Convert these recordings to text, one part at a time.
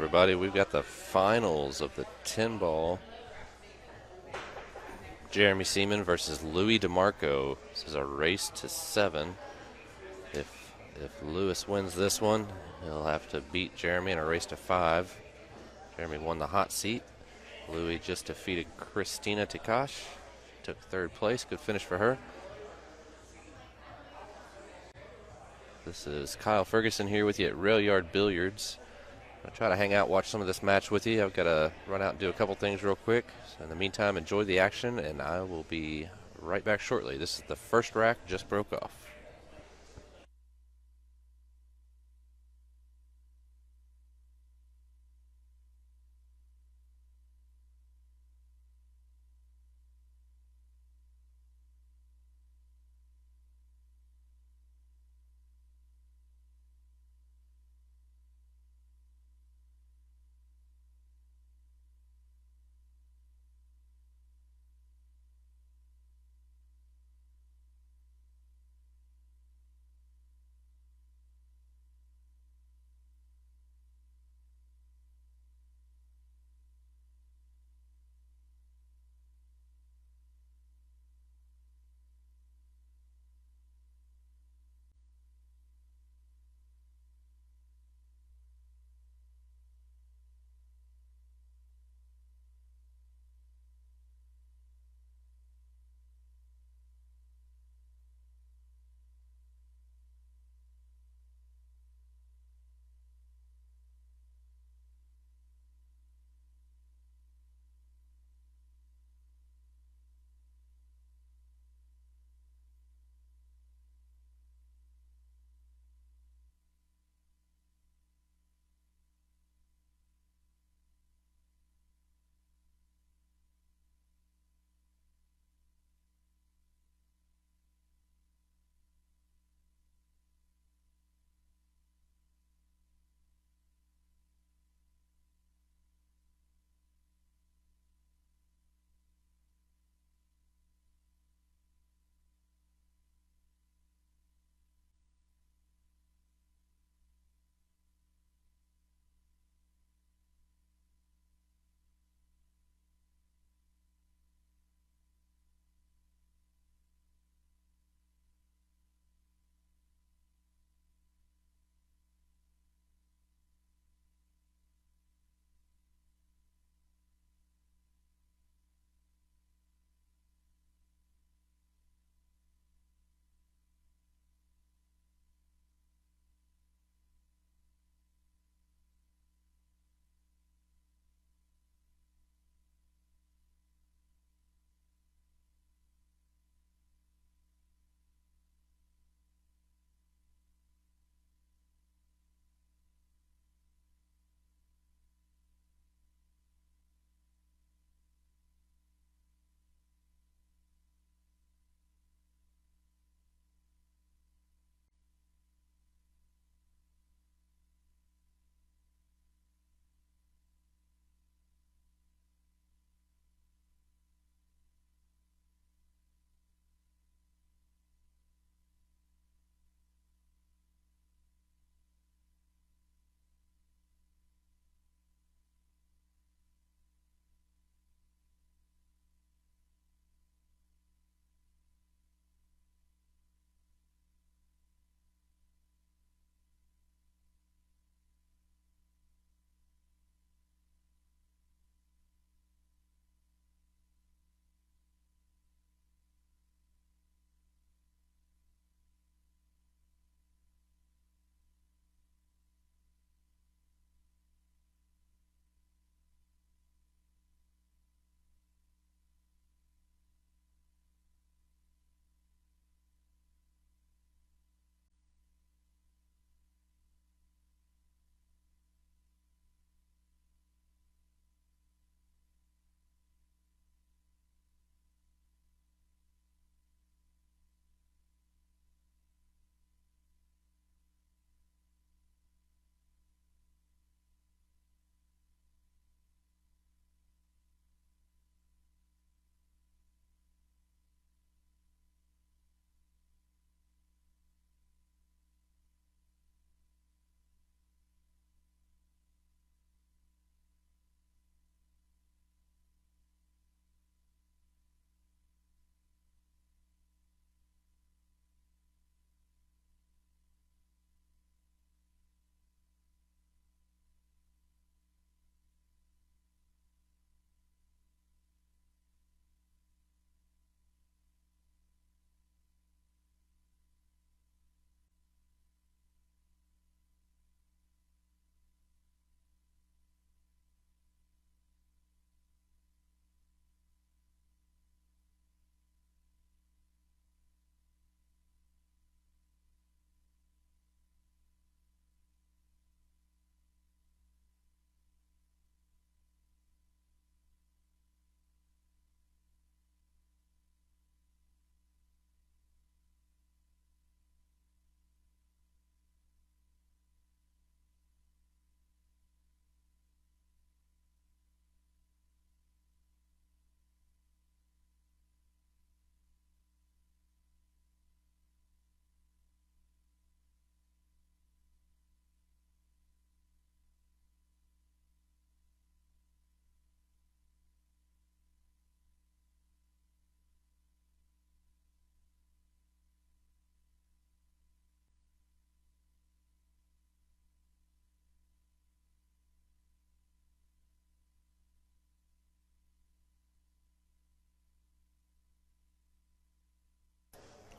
everybody. We've got the finals of the 10 ball. Jeremy Seaman versus Louis DeMarco. This is a race to 7. If Lewis wins this one, he'll have to beat Jeremy in a race to 5. Jeremy won the hot seat. Louis just defeated Christina Tikash. Took 3rd place. Good finish for her. This is Kyle Ferguson here with you at Rail Yard Billiards. I'll try to hang out, watch some of this match with you. I've got to run out and do a couple things real quick. So in the meantime, enjoy the action, and I will be right back shortly. This is the first rack, just broke off.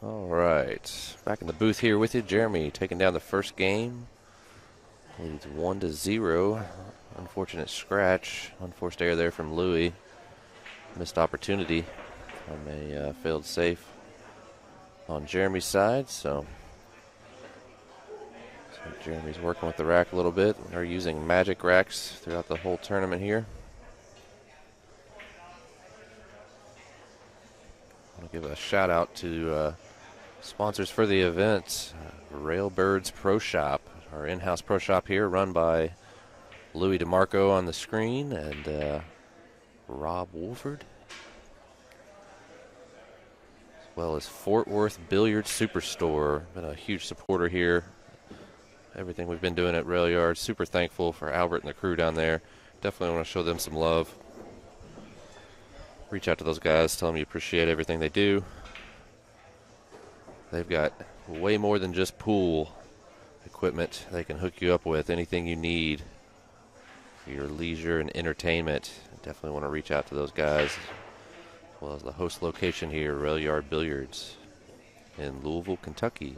All right, back in the booth here with you. Jeremy taking down the first game. Leads 1-0. Unfortunate scratch. Unforced error there from Louis. Missed opportunity from a failed safe on Jeremy's side. So Jeremy's working with the rack a little bit. They're using magic racks throughout the whole tournament here. I'll give a shout out to sponsors for the event. Railbirds Pro Shop, our in-house pro shop here, run by Louis DeMarco on the screen and Rob Wolford, as well as Fort Worth Billard Superstore. Been a huge supporter here. Everything we've been doing at Rail Yard. Super thankful for Albert and the crew down there. Definitely want to show them some love. Reach out to those guys, tell them you appreciate everything they do. They've got way more than just pool equipment they can hook you up with. Anything you need for your leisure and entertainment. Definitely want to reach out to those guys, as well as the host location here, Rail Yard Billiards in Louisville, Kentucky.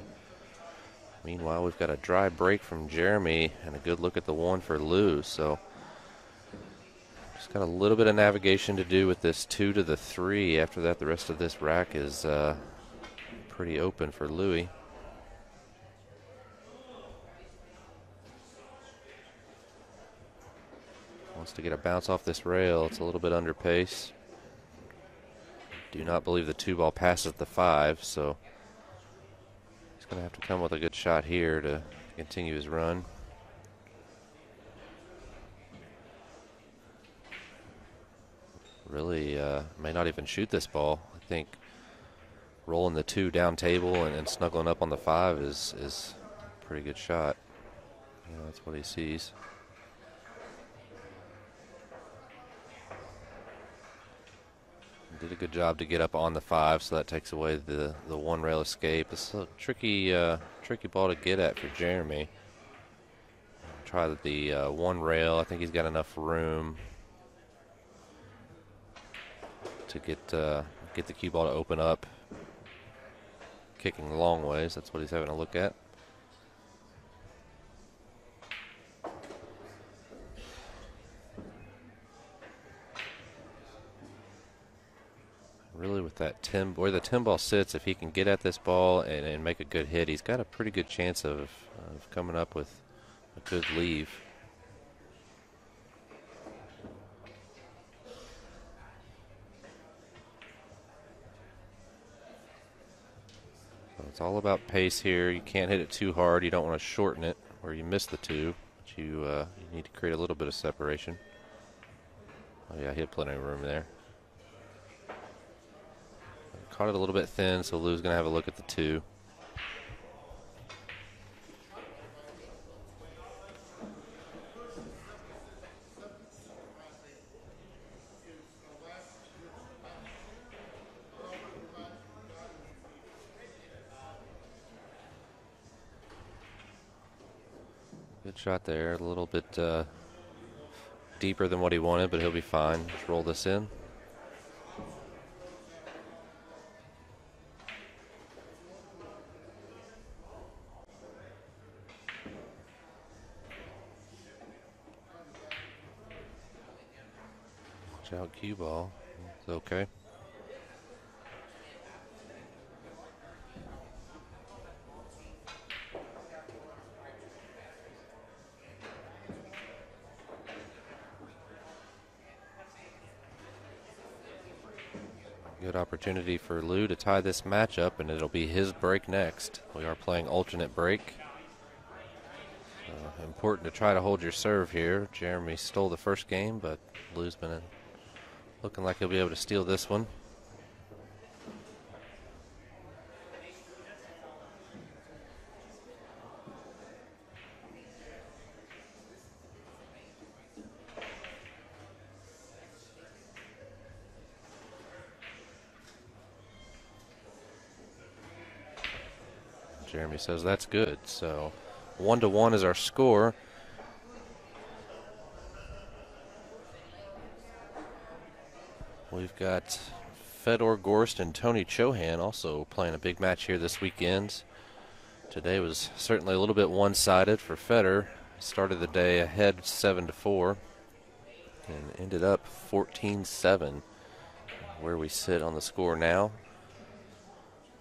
Meanwhile, we've got a dry break from Jeremy and a good look at the one for Lou. So just got a little bit of navigation to do with this 2 to the 3. After that, the rest of this rack is pretty open for Louis. Wants to get a bounce off this rail. It's a little bit under pace. Do not believe the 2 ball passes the 5, so he's going to have to come with a good shot here to continue his run. Really may not even shoot this ball. I think rolling the 2 down table and snuggling up on the 5 is a pretty good shot. That's what he sees. Did a good job to get up on the 5, so that takes away the 1 rail escape. It's a tricky ball to get at for Jeremy. Try the 1 rail. I think he's got enough room to get the cue ball to open up. Kicking long ways, that's what he's having to look at. Really with that 10, where the 10 ball sits, if he can get at this ball and make a good hit, he's got a pretty good chance of coming up with a good leave. So it's all about pace here. You can't hit it too hard. You don't want to shorten it or you miss the 2. But you need to create a little bit of separation. Oh yeah, he had plenty of room there. Caught it a little bit thin, so Lou's going to have a look at the 2. Good shot there, a little bit deeper than what he wanted, but he'll be fine. Just roll this in. Out cue ball. It's okay. Good opportunity for Lou to tie this matchup, and it'll be his break next. We are playing alternate break. So important to try to hold your serve here. Jeremy stole the first game, but Lou's been looking like he'll be able to steal this one. Jeremy says that's good. So 1-1 is our score. We've got Fedor Gorst and Tony Chohan also playing a big match here this weekend. Today was certainly a little bit one-sided for Federer. Started the day ahead 7-4 and ended up 14-7 where we sit on the score now.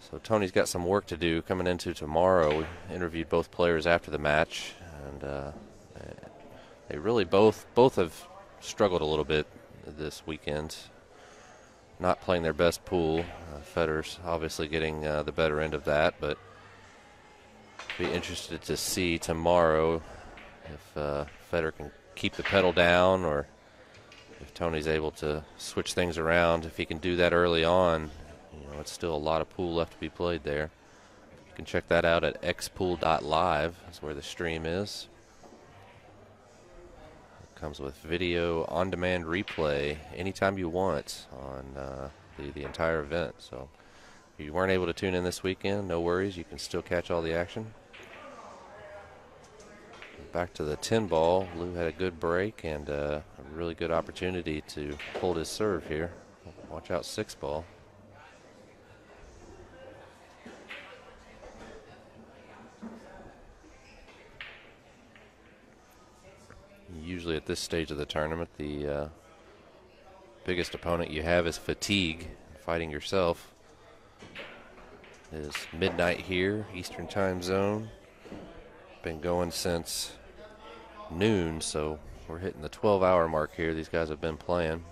So Tony's got some work to do coming into tomorrow. We interviewed both players after the match, and they really both have struggled a little bit this weekend. Not playing their best pool. Federer's obviously getting the better end of that, but be interested to see tomorrow if Federer can keep the pedal down, or if Tony's able to switch things around. If he can do that early on, it's still a lot of pool left to be played there. You can check that out at xpool.live. That's where the stream is. It comes with video on-demand replay anytime you want on the entire event. So if you weren't able to tune in this weekend, no worries. You can still catch all the action. Back to the 10 ball. Lou had a good break and a really good opportunity to hold his serve here. Watch out, 6 ball. Usually at this stage of the tournament, the biggest opponent you have is fatigue, fighting yourself. It is midnight here, Eastern time zone. Been going since noon, so we're hitting the 12-hour mark here. These guys have been playing.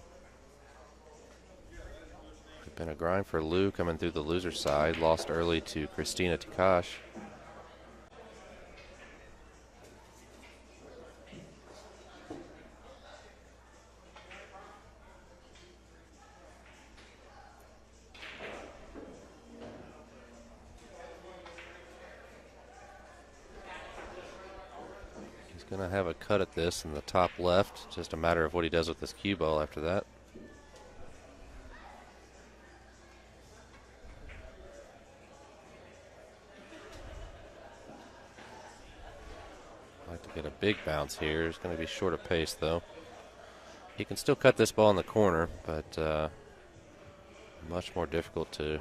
It's been a grind for Lou coming through the loser side. Lost early to Christina Tikash. Going to have a cut at this in the top left. Just a matter of what he does with this cue ball after that. I'd like to get a big bounce here. It's going to be short of pace, though. He can still cut this ball in the corner, but much more difficult to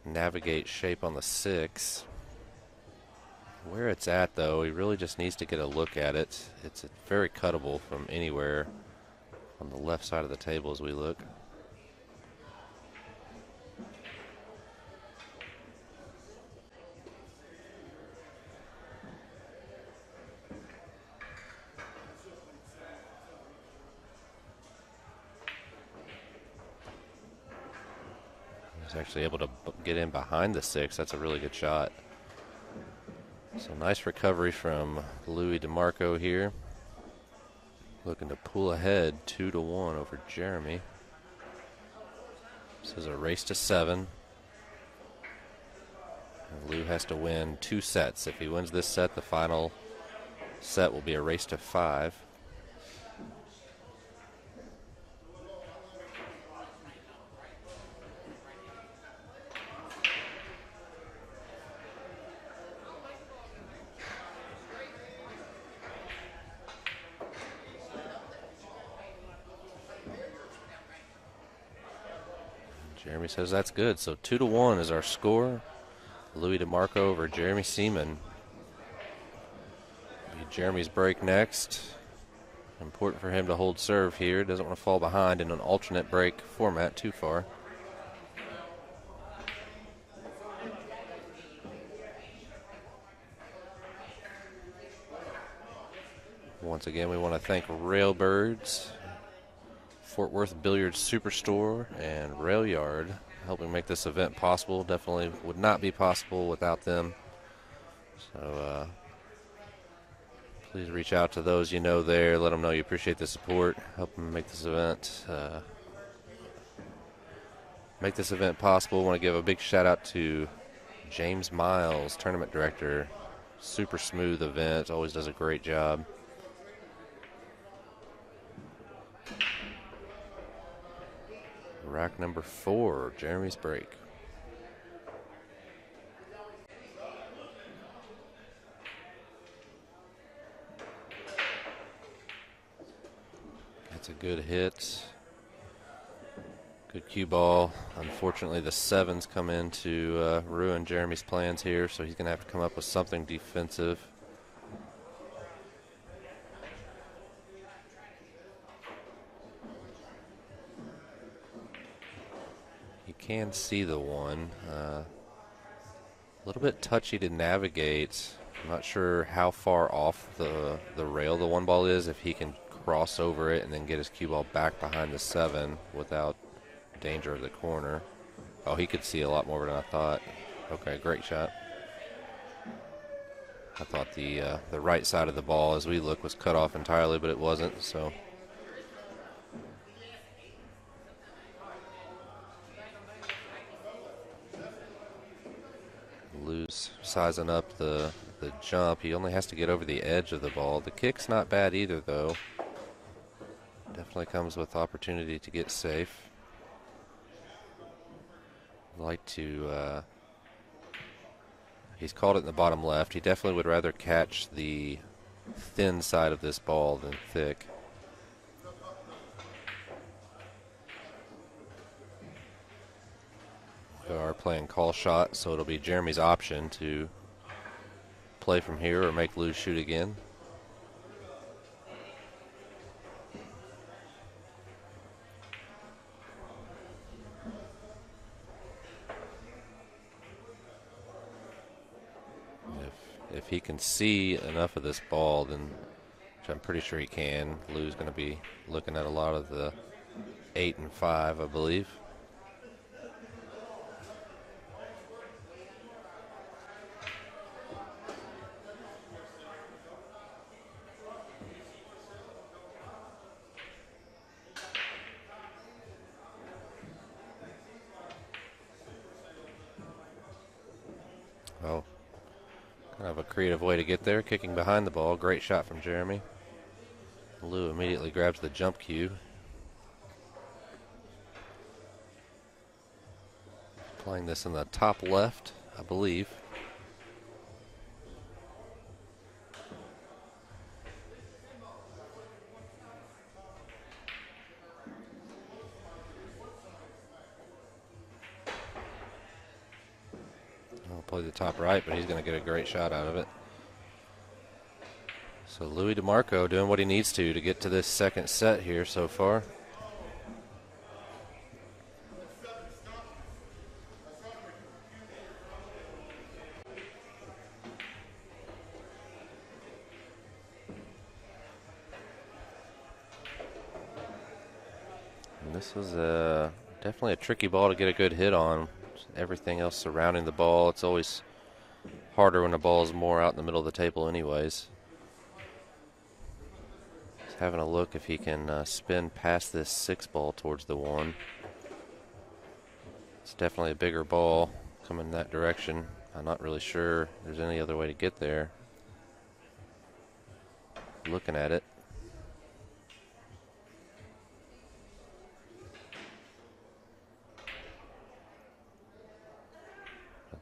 navigate shape on the 6. Where it's at, though, he really just needs to get a look at it. It's very cuttable from anywhere on the left side of the table as we look. He's actually able to get in behind the 6. That's a really good shot. So nice recovery from Louis DeMarco here. Looking to pull ahead 2-1 over Jeremy. This is a race to 7. And Lou has to win 2 sets. If he wins this set, the final set will be a race to 5. Jeremy says that's good. So 2-1 is our score. Louis DeMarco over Jeremy Seaman. Jeremy's break next. Important for him to hold serve here. Doesn't want to fall behind in an alternate break format too far. Once again, we want to thank Railbirds, Fort Worth Billard Superstore, and Rail Yard, helping make this event possible. Definitely would not be possible without them. So please reach out to those you know there. Let them know you appreciate the support. Help them make this event possible. Want to give a big shout out to James Miles, tournament director. Super smooth event. Always does a great job. Rack number 4, Jeremy's break. That's a good hit. Good cue ball. Unfortunately, the sevens come in to ruin Jeremy's plans here, so he's going to have to come up with something defensive. You can see the one. A little bit touchy to navigate. I'm not sure how far off the rail the one ball is, if he can cross over it and then get his cue ball back behind the seven without danger of the corner. Oh, he could see a lot more than I thought. Okay, great shot. I thought the right side of the ball, as we look, was cut off entirely, but it wasn't. So Lou's sizing up the jump. He only has to get over the edge of the ball. The kick's not bad either, though. Definitely comes with opportunity to get safe. Like to he's called it in the bottom left. He definitely would rather catch the thin side of this ball than thick. We are playing call shot, so it'll be Jeremy's option to play from here or make Lou shoot again. If he can see enough of this ball, then, which I'm pretty sure he can, Lou's going to be looking at a lot of the 8 and 5, I believe. Oh. Kind of a creative way to get there, kicking behind the ball. Great shot from Jeremy. Lou immediately grabs the jump cue. Playing this in the top left, I believe. I'll play the top right, but he's going to get a great shot out of it. So Louis DeMarco doing what he needs to get to this second set here so far. And this was definitely a tricky ball to get a good hit on. Everything else surrounding the ball, it's always harder when the ball is more out in the middle of the table anyways. Just having a look if he can spin past this 6 ball towards the 1. It's definitely a bigger ball coming in that direction. I'm not really sure there's any other way to get there. Looking at it.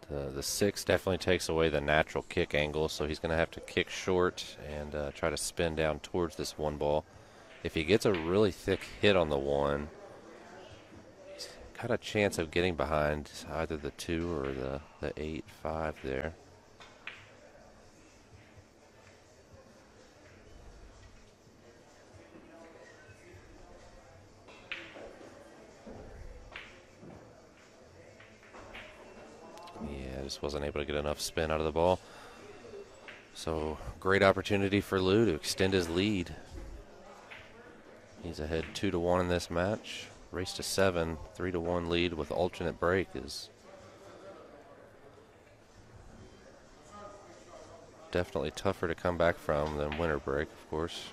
The 6 definitely takes away the natural kick angle, so he's going to have to kick short and try to spin down towards this 1 ball. If he gets a really thick hit on the 1, he's got a chance of getting behind either the 2 or the 8-5 there. Just wasn't able to get enough spin out of the ball. So great opportunity for Lou to extend his lead. He's ahead 2-1 in this match. Race to 7, 3-1 lead with alternate break is definitely tougher to come back from than winter break, of course.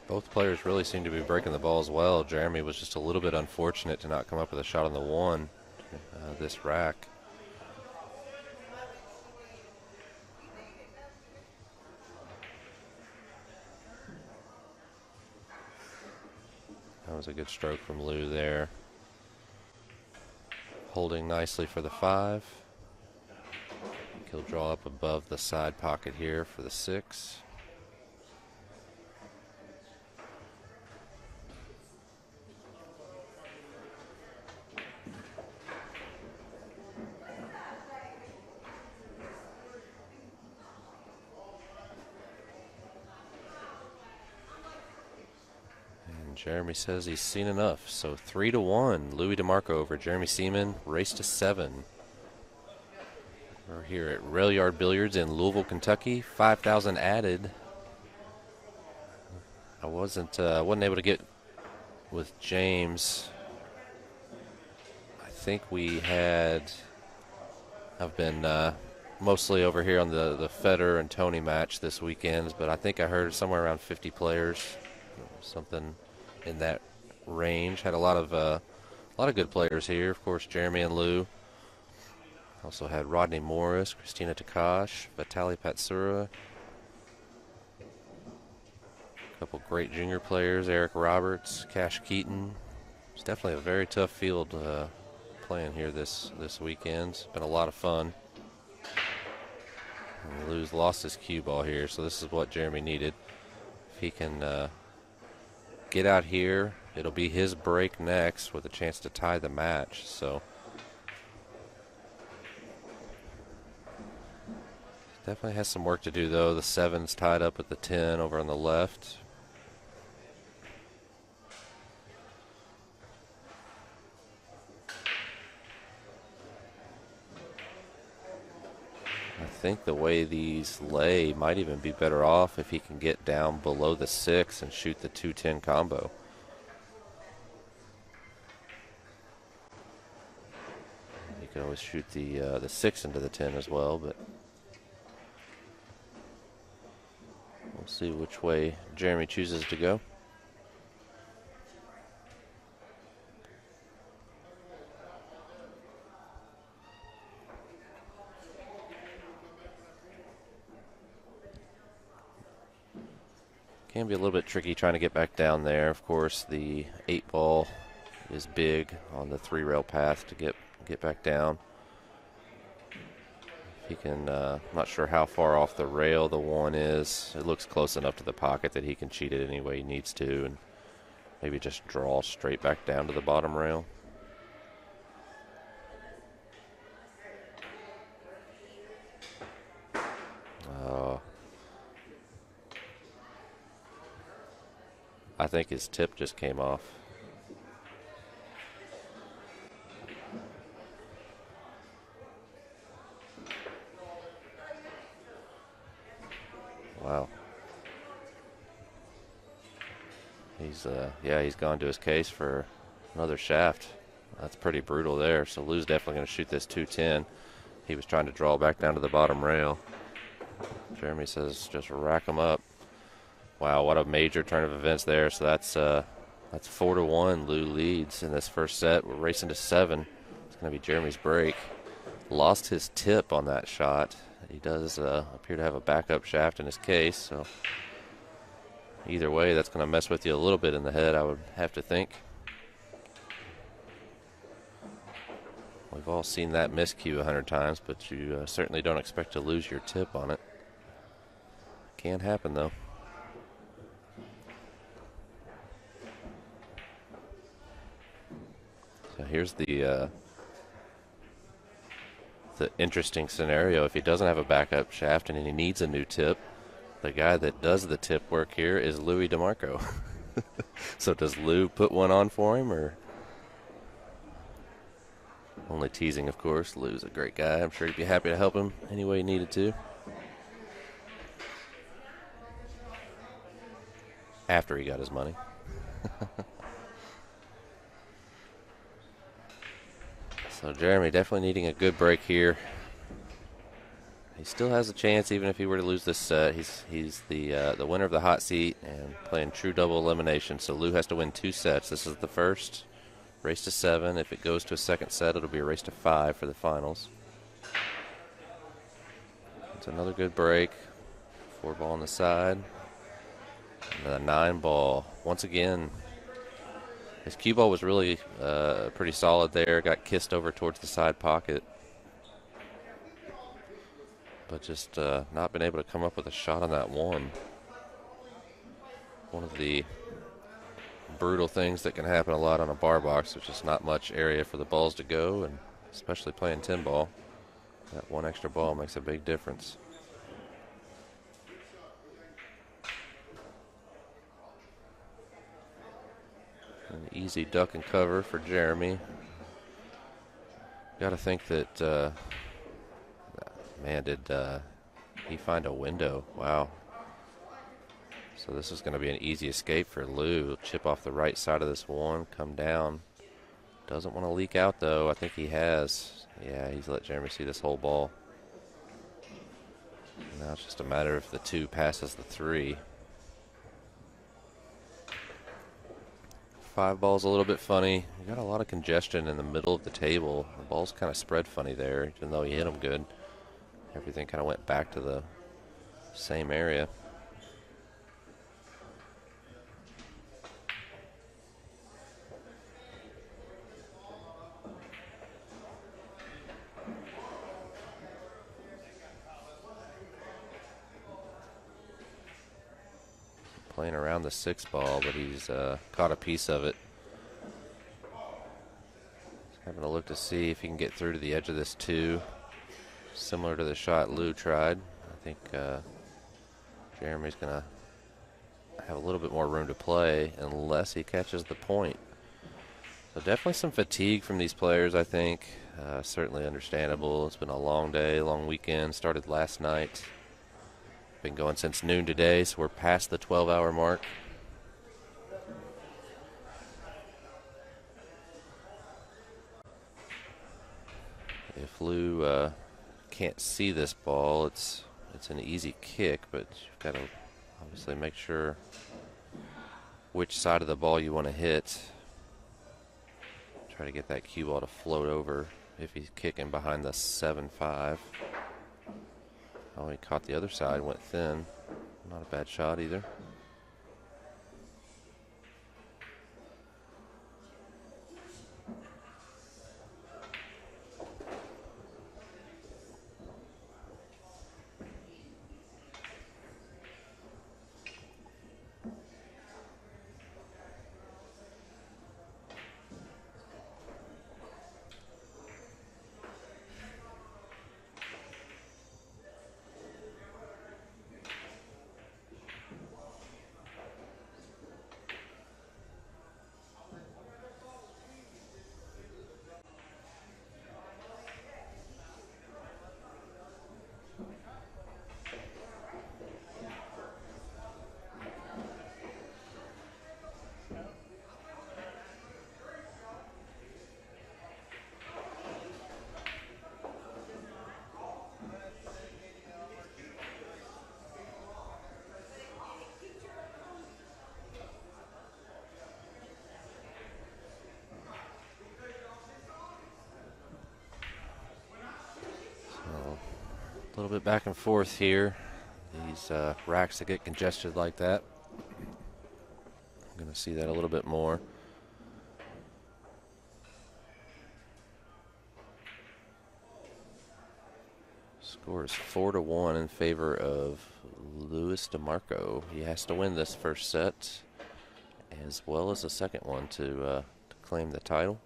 Both players really seem to be breaking the ball as well. Jeremy was just a little bit unfortunate to not come up with a shot on the 1 this rack. That was a good stroke from Lou there. Holding nicely for the 5. He'll draw up above the side pocket here for the 6. Jeremy says he's seen enough. So 3-1, Louis DeMarco over Jeremy Seaman, race to 7. We're here at Rail Yard Billiards in Louisville, Kentucky. 5,000 added. I wasn't able to get with James. I think I've been mostly over here on the Federer and Tony match this weekend, but I think I heard somewhere around 50 players, something in that range. Had a lot of good players here. Of course, Jeremy and Lou. Also had Rodney Morris, Christina Takash, Vitaly Patsura. A couple great junior players, Eric Roberts, Cash Keaton. It's definitely a very tough field playing here this weekend. It's been a lot of fun. And Lou's lost his cue ball here, so this is what Jeremy needed. If he can get out here, it'll be his break next with a chance to tie the match. So definitely has some work to do, though. The 7's tied up with the 10 over on the left. I think the way these lay might even be better off if he can get down below the 6 and shoot the 2-10 combo. You could always shoot the 6 into the 10 as well, but we'll see which way Jeremy chooses to go. Can be a little bit tricky trying to get back down there. Of course, the 8 ball is big on the 3-rail path to get back down. He can, I'm not sure how far off the rail the 1 is. It looks close enough to the pocket that he can cheat it any way he needs to, and maybe just draw straight back down to the bottom rail. I think his tip just came off. Wow. He's gone to his case for another shaft. That's pretty brutal there. So Lou's definitely going to shoot this 2-10. He was trying to draw back down to the bottom rail. Jeremy says just rack them up. Wow, what a major turn of events there. So that's 4-1. Lou leads in this first set. We're racing to 7. It's going to be Jeremy's break. Lost his tip on that shot. He does appear to have a backup shaft in his case. So either way, that's going to mess with you a little bit in the head, I would have to think. We've all seen that miscue 100 times, but you certainly don't expect to lose your tip on it. Can happen, though. So here's the interesting scenario. If he doesn't have a backup shaft and he needs a new tip, the guy that does the tip work here is Louis DeMarco. So does Lou put one on for him, or? Only teasing, of course. Lou's a great guy. I'm sure he'd be happy to help him any way he needed to. After he got his money. So Jeremy definitely needing a good break here. He still has a chance even if he were to lose this set. He's the winner of the hot seat and playing true double elimination. So Lou has to win 2 sets. This is the first. Race to 7. If it goes to a second set, it'll be a race to 5 for the finals. It's another good break. 4 ball on the side. And a 9 ball. Once again, his cue ball was really pretty solid there. Got kissed over towards the side pocket. But just not been able to come up with a shot on that 1. One of the brutal things that can happen a lot on a bar box. There's just not much area for the balls to go, and especially playing 10 ball. That 1 extra ball makes a big difference. easy duck and cover for Jeremy. Got to think that, man, did he find a window? Wow. So this is going to be an easy escape for Lou. Chip off the right side of this one, come down. Doesn't want to leak out, though. I think he has. Yeah, he's let Jeremy see this whole ball. Now it's just a matter if the 2 passes the 3. 5 ball's a little bit funny. You got a lot of congestion in the middle of the table. The ball's kind of spread funny there, even though he hit them good. Everything kind of went back to the same area. Playing around the 6 ball, but he's caught a piece of it. He's having a look to see if he can get through to the edge of this 2. Similar to the shot Lou tried. I think Jeremy's going to have a little bit more room to play unless he catches the point. So definitely some fatigue from these players, I think. Certainly understandable. It's been a long day, long weekend. Started last night. Been going since noon today, so we're past the 12-hour mark. If Lou can't see this ball, it's an easy kick, but you've got to obviously make sure which side of the ball you want to hit. Try to get that cue ball to float over if he's kicking behind the 7-5. Oh, he caught the other side, went thin. Not a bad shot either. A little bit back and forth here. These racks that get congested like that. I'm going to see that a little bit more. Score is 4-1 in favor of Louis DeMarco. He has to win this first set as well as the second one to claim the title.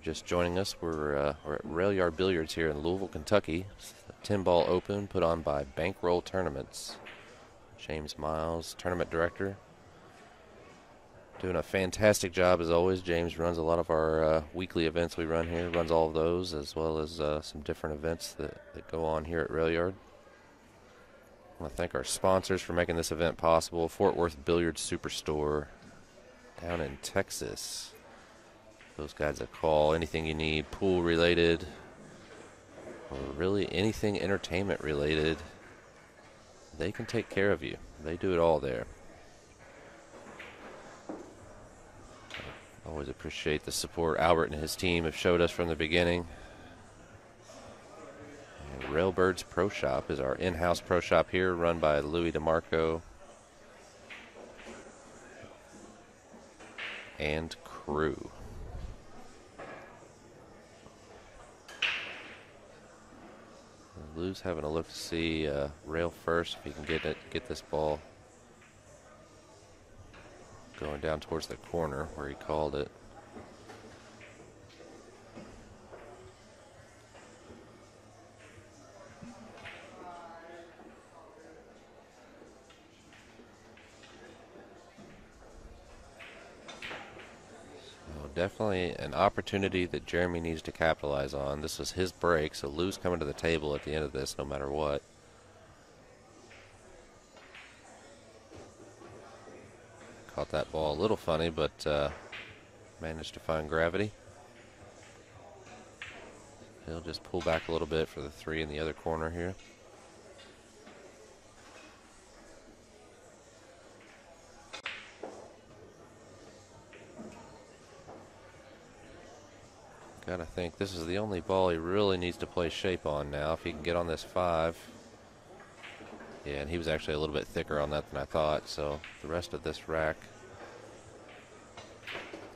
Just joining us, we're at Rail Yard Billiards here in Louisville, Kentucky. It's the 10-ball open put on by Bankroll Tournaments. James Miles, tournament director, doing a fantastic job as always. James runs a lot of our weekly events we run here, runs all of those, as well as some different events that go on here at Rail Yard. I want to thank our sponsors for making this event possible. Fort Worth Billiard Superstore down in Texas. Those guys that call, anything you need, pool related, or really anything entertainment related, they can take care of you. They do it all there. Always appreciate the support Albert and his team have showed us from the beginning. And Railbirds Pro Shop is our in-house pro shop here, run by Louis DeMarco and crew. Lou's having a look to see rail first if he can get this ball going down towards the corner where he called it. Definitely an opportunity that Jeremy needs to capitalize on. This was his break, so Lou's coming to the table at the end of this no matter what. Caught that ball a little funny, but managed to find gravity. He'll just pull back a little bit for the 3 in the other corner here. Gotta think this is the only ball he really needs to play shape on now. If he can get on this 5. Yeah, and he was actually a little bit thicker on that than I thought, so the rest of this rack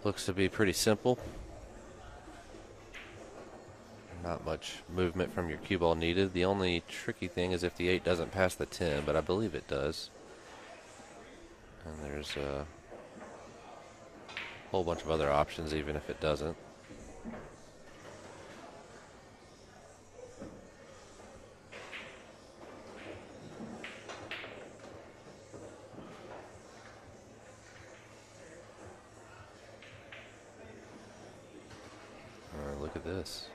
looks to be pretty simple. Not much movement from your cue ball needed. The only tricky thing is if the 8 doesn't pass the 10, but I believe it does. And there's a whole bunch of other options even if it doesn't. All right, look at this.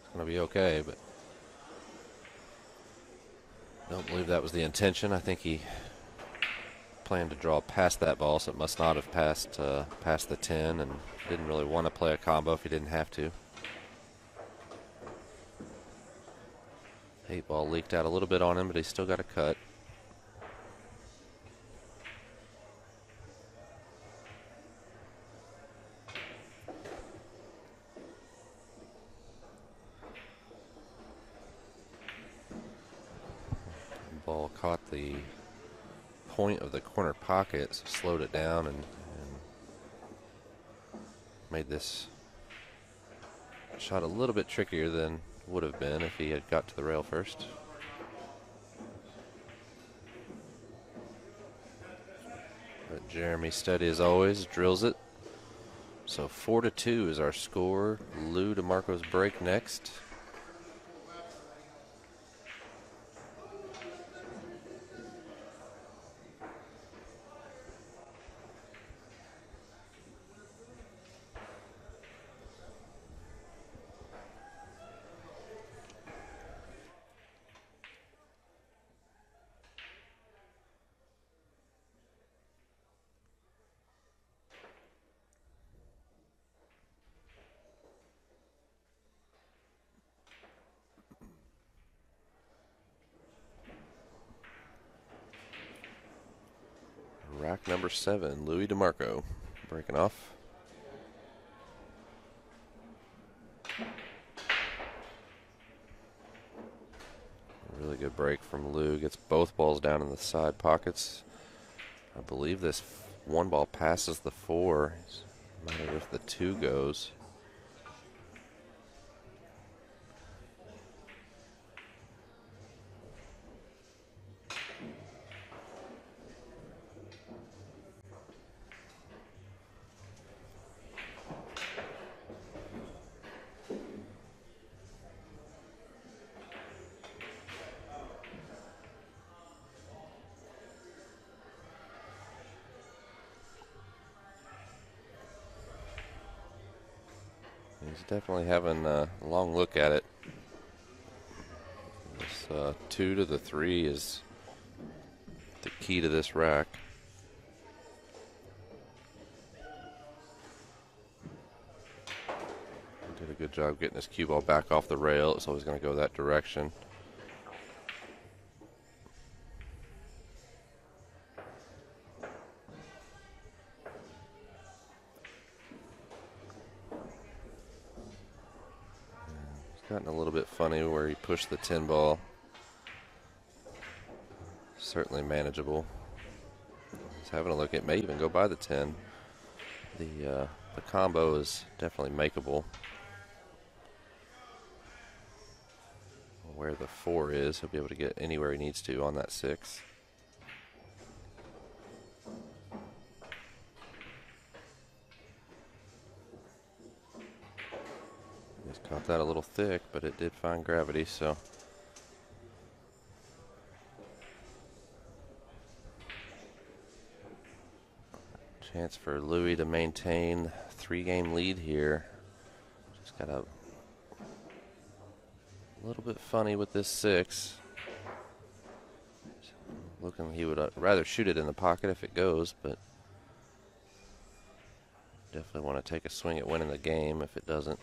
It's going to be okay, but don't believe that was the intention. I think he planned to draw past that ball, so it must not have passed past the 10, and didn't really want to play a combo if he didn't have to. 8 ball leaked out a little bit on him, but he's still got a cut. Ball caught the point of the corner pocket, so slowed it down and made this shot a little bit trickier than would have been if he had got to the rail first. But Jeremy, steady as always, drills it. So 4-2 is our score. Lou DeMarco's break next. Rack number 7, Louis DeMarco breaking off. Really good break from Lou. Gets both balls down in the side pockets. I believe this 1 ball passes the 4. It's a matter if the 2 goes. He's definitely having a long look at it. This 2 to the 3 is the key to this rack. Did a good job getting his cue ball back off the rail. It's always going to go that direction. Gotten a little bit funny where he pushed the 10 ball. Certainly manageable. He's having a look. It may even go by the 10. The combo is definitely makeable. Where the 4 is, he'll be able to get anywhere he needs to on that 6. Caught that a little thick, but it did find gravity, so. Chance for Louis to maintain 3-game lead here. Just got a little bit funny with this 6. Looking, he would rather shoot it in the pocket if it goes, but definitely want to take a swing at winning the game if it doesn't.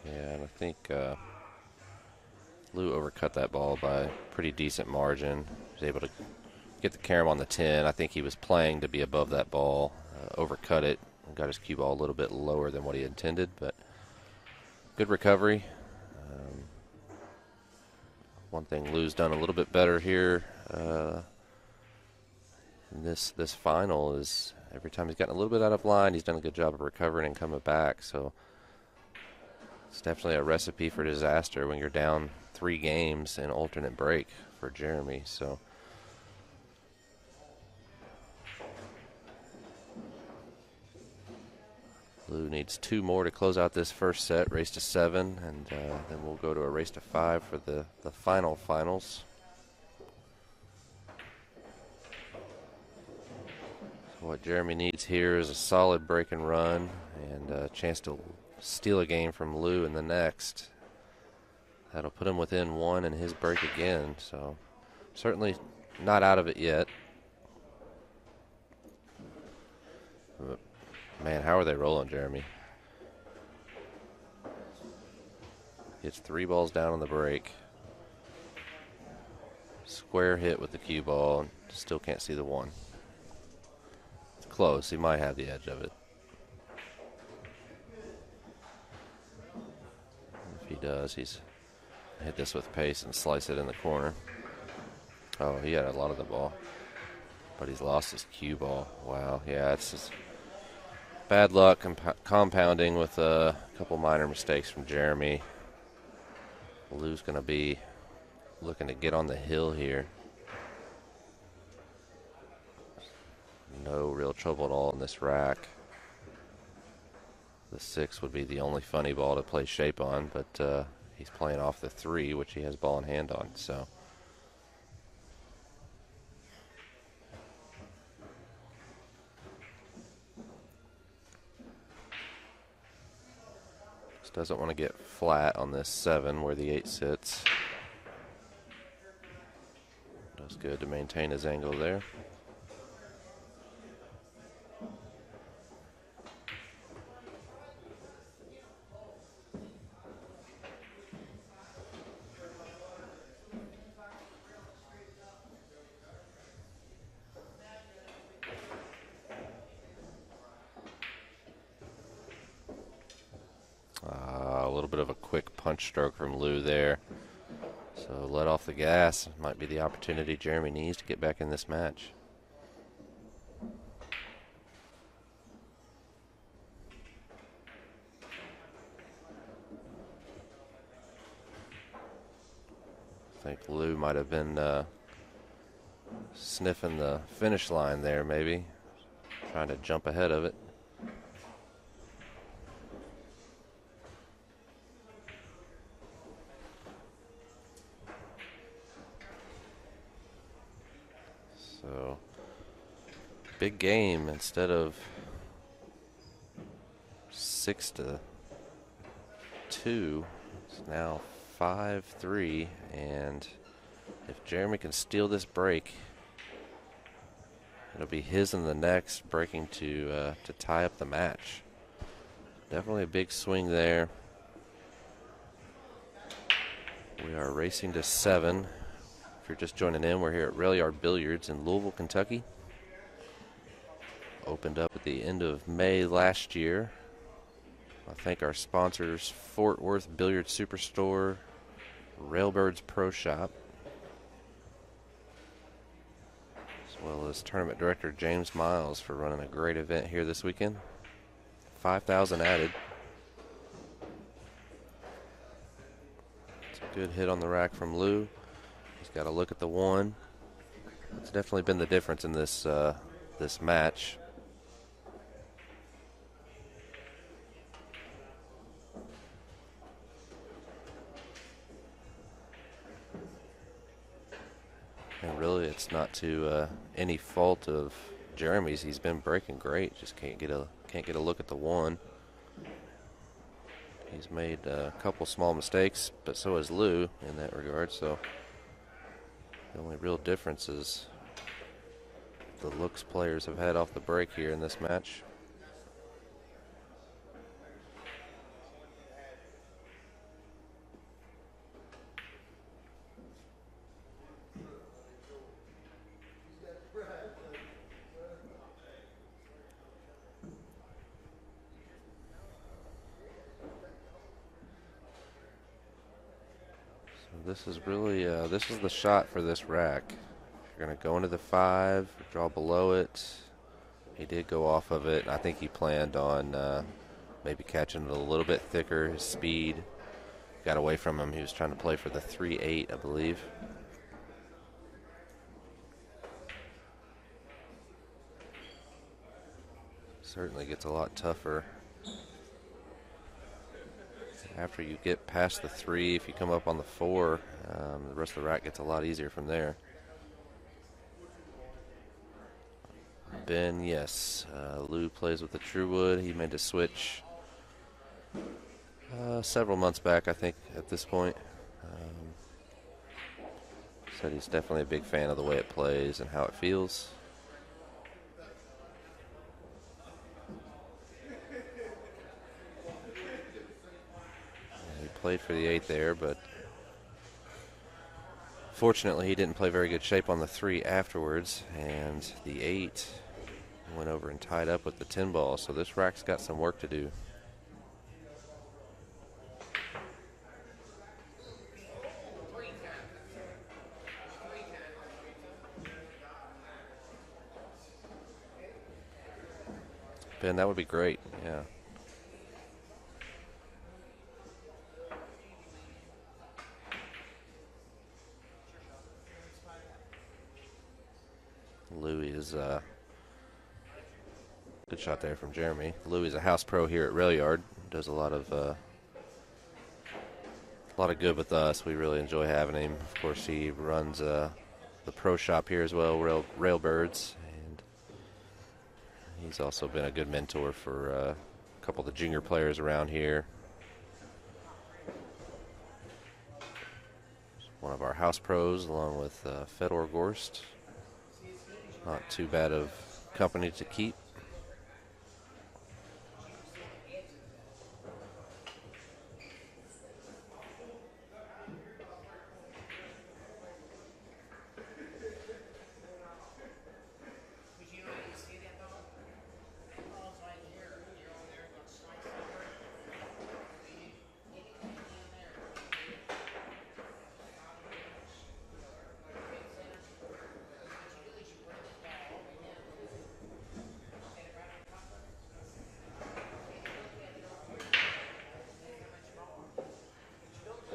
Yeah, and I think Lou overcut that ball by a pretty decent margin. He was able to get the carom on the 10. I think he was playing to be above that ball, overcut it, and got his cue ball a little bit lower than what he intended, but good recovery. One thing Lou's done a little bit better here in this final is every time he's gotten a little bit out of line, he's done a good job of recovering and coming back. So it's definitely a recipe for disaster when you're down 3 games in alternate break for Jeremy. So Lou needs 2 more to close out this first set, race to 7, and then we'll go to a race to 5 for the finals. So what Jeremy needs here is a solid break and run and a chance to steal a game from Lou in the next. That'll put him within 1 in his break again, so certainly not out of it yet. But man, how are they rolling, Jeremy? Hits 3 balls down on the break. Square hit with the cue ball, and still can't see the 1. It's close. He might have the edge of it. If he does, he's hit this with pace and slice it in the corner. Oh, he had a lot of the ball, but he's lost his cue ball. Wow, yeah, it's just bad luck compounding with a couple minor mistakes from Jeremy. Lou's going to be looking to get on the hill here. No real trouble at all in this rack. The 6 would be the only funny ball to play shape on, but he's playing off the 3, which he has ball in hand on. So just doesn't want to get flat on this 7 where the 8 sits. Does good to maintain his angle there. A little bit of a quick punch stroke from Lou there. So let off the gas. Might be the opportunity Jeremy needs to get back in this match. I think Lou might have been sniffing the finish line there, maybe. Trying to jump ahead of it. So, big game. Instead of 6-2, it's now 5-3, and if Jeremy can steal this break, it'll be his in the next, breaking to tie up the match. Definitely a big swing there. We are racing to 7. If you're just joining in, we're here at Rail Yard Billiards in Louisville, Kentucky. Opened up at the end of May last year. I thank our sponsors, Fort Worth Billiard Superstore, Railbirds Pro Shop, as well as tournament director James Miles for running a great event here this weekend. 5,000 added. It's a good hit on the rack from Lou. He's got to look at the 1. It's definitely been the difference in this this match. And really, it's not to any fault of Jeremy's. He's been breaking great. Just can't get a look at the one. He's made a couple small mistakes, but so has Lou in that regard. So the only real difference is the looks players have had off the break here in this match. This is really, this is the shot for this rack. You're going to go into the 5, draw below it. He did go off of it. I think he planned on maybe catching it a little bit thicker. His speed got away from him. He was trying to play for the 3-8, I believe. Certainly gets a lot tougher after you get past the 3. If you come up on the 4, the rest of the rack gets a lot easier from there. Ben, yes. Lou plays with the True Wood. He made a switch several months back, I think, at this point. Said he's definitely a big fan of the way it plays and how it feels. He played for the 8 there, but fortunately he didn't play very good shape on the 3 afterwards, and the 8 went over and tied up with the 10 ball, so this rack's got some work to do. Ben, that would be great, yeah. Louis is good shot there from Jeremy. Louis is a house pro here at Railyard. Does a lot of good with us. We really enjoy having him. Of course, he runs the pro shop here as well, Railbirds, and he's also been a good mentor for a couple of the junior players around here. One of our house pros, along with Fedor Gorst. Not too bad of company to keep.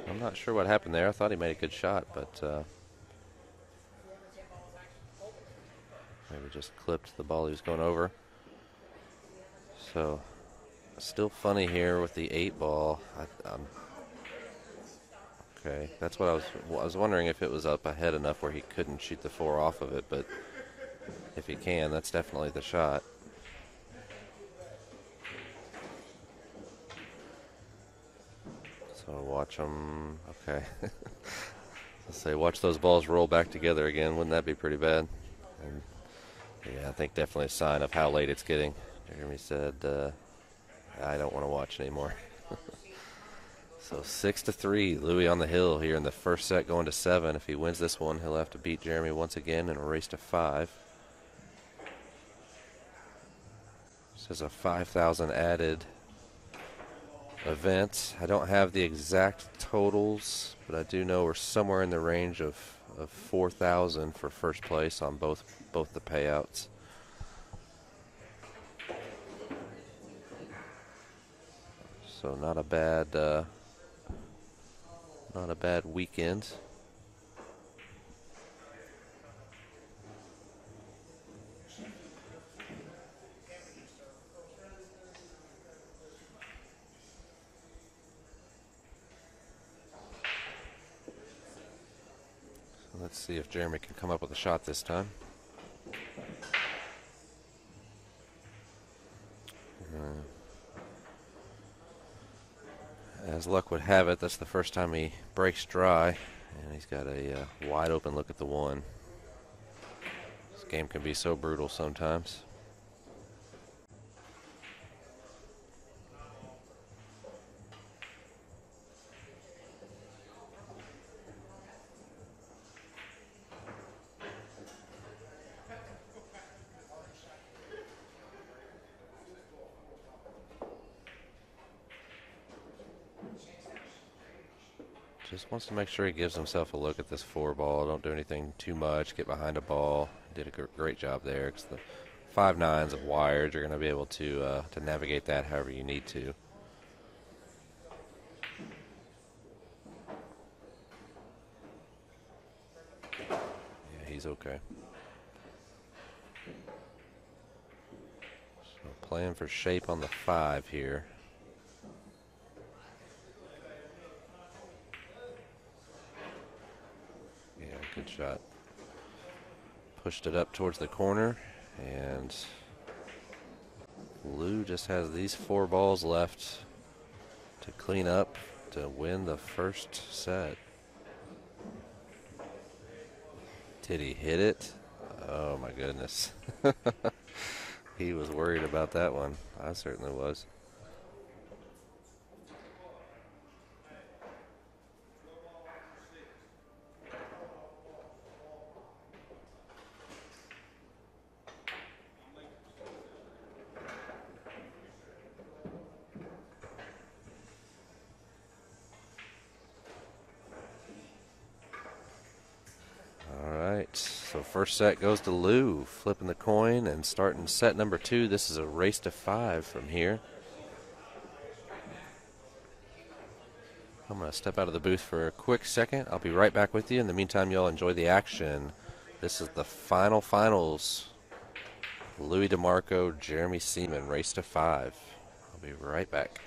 I'm not sure what happened there. I thought he made a good shot, but maybe just clipped the ball he was going over. So, still funny here with the 8 ball. Okay, that's what I was wondering if it was up ahead enough where he couldn't shoot the 4 off of it, but if he can, that's definitely the shot. So watch them. Okay. Let's say watch those balls roll back together again. Wouldn't that be pretty bad? And yeah, I think definitely a sign of how late it's getting. Jeremy said, I don't want to watch anymore. So 6-3, Louis on the hill here in the first set, going to 7. If he wins this one, he'll have to beat Jeremy once again in a race to 5. This is a 5,000 added event. I don't have the exact totals, but I do know we're somewhere in the range of 4,000 for first place on both the payouts. So not a bad weekend. Let's see if Jeremy can come up with a shot this time. As luck would have it, that's the first time he breaks dry, and he's got a wide open look at the one. This game can be so brutal sometimes. Just wants to make sure he gives himself a look at this 4-ball. Don't do anything too much. Get behind a ball. Did a great job there. Because the 5-9s of wired, you're going to be able to navigate that however you need to. Yeah, he's okay. So playing for shape on the 5 here. Yeah, good shot. Pushed it up towards the corner, and Lou just has these 4 balls left to clean up to win the first set. Did he hit it? Oh my goodness. He was worried about that one. I certainly was. So first set goes to Lou, flipping the coin and starting set number 2. This is a race to 5 from here. I'm going to step out of the booth for a quick second. I'll be right back with you. In the meantime, y'all enjoy the action. This is the finals. Louis DeMarco, Jeremy Seaman, race to 5. I'll be right back.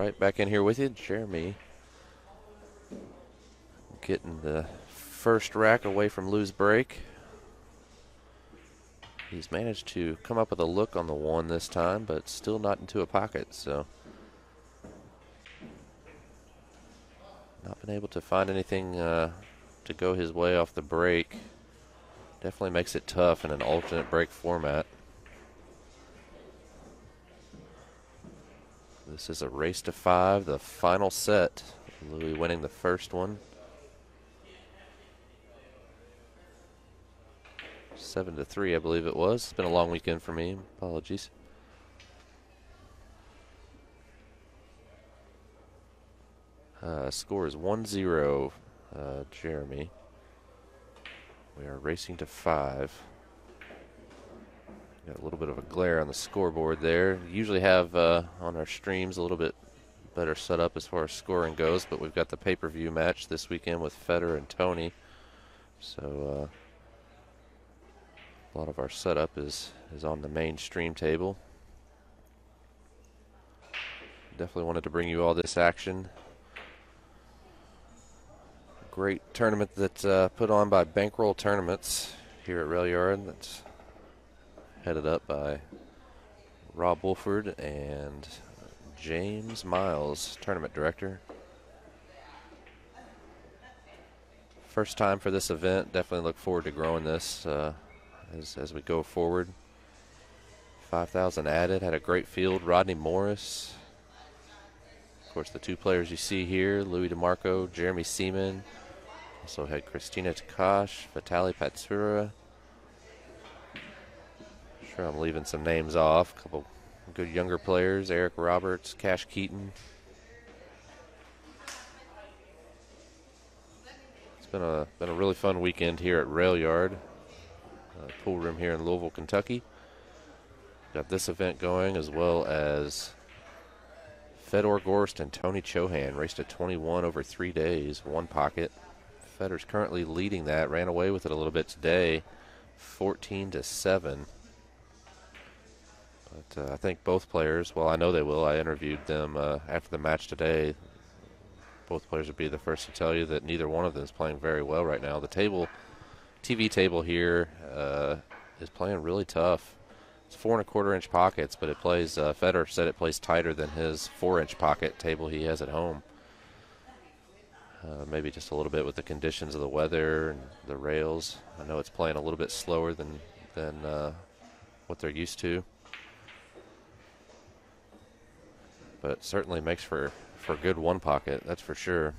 right back in here with you. Jeremy getting the first rack away from Lou's break. He's managed to come up with a look on the 1 this time, but still not into a pocket, so not been able to find anything to go his way off the break. Definitely makes it tough in an alternate break format. This is a race to 5, the final set. Louis winning the first one. 7-3, I believe it was. It's been a long weekend for me. Apologies. Score is 1-0, Jeremy. We are racing to 5. Got a little bit of a glare on the scoreboard there. Usually have on our streams a little bit better setup as far as scoring goes, but we've got the pay-per-view match this weekend with Federer and Tony. So a lot of our setup is on the main stream table. Definitely wanted to bring you all this action. Great tournament that's put on by Bankroll Tournaments here at Rail Yard. That's headed up by Rob Wolford and James Miles, tournament director. First time for this event. Definitely look forward to growing this as we go forward. 5,000 added. Had a great field. Rodney Morris. Of course, the 2 players you see here, Louis DeMarco, Jeremy Seaman. Also had Christina Takash, Vitaly Patsura. Sure, I'm leaving some names off. A couple good younger players, Eric Roberts, Cash Keaton. It's been a really fun weekend here at Rail Yard, pool room here in Louisville, Kentucky. Got this event going, as well as Fedor Gorst and Tony Chohan raced at 21 over 3 days, 1 pocket. Federer's currently leading that. Ran away with it a little bit today, 14-7. But I think both players, well, I know they will. I interviewed them after the match today. Both players would be the first to tell you that neither one of them is playing very well right now. The TV table here is playing really tough. It's 4 1/4-inch pockets, but it plays, Federer said it plays tighter than his 4-inch pocket table he has at home. Maybe just a little bit with the conditions of the weather and the rails. I know it's playing a little bit slower than what they're used to. But certainly makes for a good 1 pocket, that's for sure.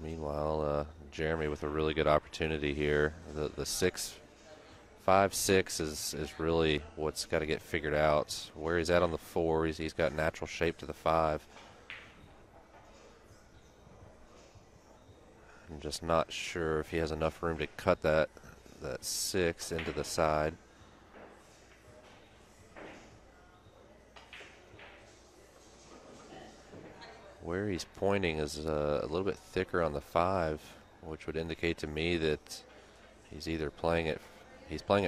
Meanwhile, Jeremy with a really good opportunity here. The 5-6 is really what's got to get figured out. Where he's at on the 4, he's got natural shape to the 5. I'm just not sure if he has enough room to cut that 6 into the side. Where he's pointing is a little bit thicker on the 5, which would indicate to me that he's either playing it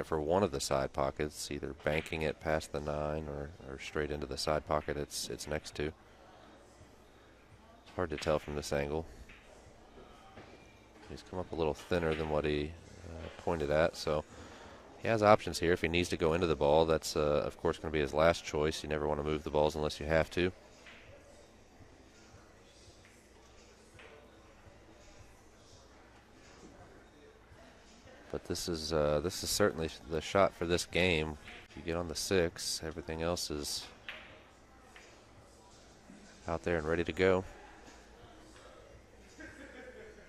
for one of the side pockets, either banking it past the 9 or straight into the side pocket it's next to. It's hard to tell from this angle. He's come up a little thinner than what he pointed at, so he has options here. If he needs to go into the ball, that's of course going to be his last choice. You never want to move the balls unless you have to. But this is certainly the shot for this game. If you get on the 6, everything else is out there and ready to go.